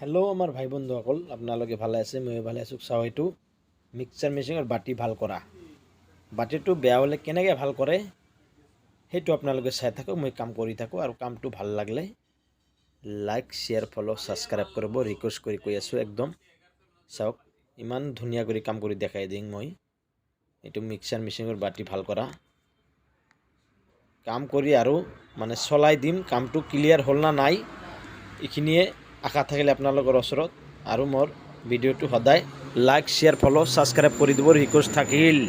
Hello' আমাৰ ভাই বন্ধুসকল, আপোনালোকে ভালে আছে? ময়ো ভালে আছোঁ। চাওঁ, এইটো মিক্সাৰ মেচিনৰ বাতি ভাল কৰা। বাতিটো বেয়া হ'লে কেনেকৈ ভাল কৰে সেইটো আপোনালোকে চাই থাকক। মই কাম কৰি থাকোঁ আৰু কামটো ভাল লাগিলে লাইক, শ্বেয়াৰ, ফ'ল', ছাবস্ক্ৰাইব কৰিব ৰিকুৱেষ্ট কৰি কৈ আছোঁ। একদম চাওক, ইমান ধুনীয়া কৰি কাম কৰি দেখাই দিম মই। এইটো মিক্সাৰ মেচিনৰ বাতি ভাল কৰা কাম কৰি আৰু মানে চলাই দিম। কামটো ক্লিয়াৰ হ'ল না নাই এইখিনিয়ে আশা থাকিলে আপোনালোকৰ ওচৰত। আৰু মোৰ ভিডিঅ'টো সদায় লাইক, শ্বেয়াৰ, ফ'ল', ছাবস্ক্ৰাইব কৰি দিব ৰিকুৱেষ্ট থাকিল।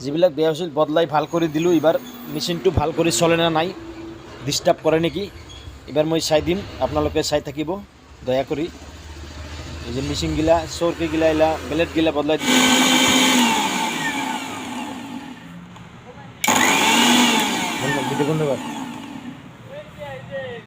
যিবিলাক বেয়া হৈছিল বদলাই ভাল কৰি দিলোঁ। এইবাৰ মেচিনটো ভাল কৰি চলে না নাই, ডিষ্টাৰ্ব কৰে নেকি এইবাৰ মই চাই দিম। আপোনালোকে চাই থাকিব দয়া কৰি। এই যে মেচিনগিলা, চৰকেইগিলা, এইলা বেলেটগিলা বদলাই দিম। ধন্যবাদ।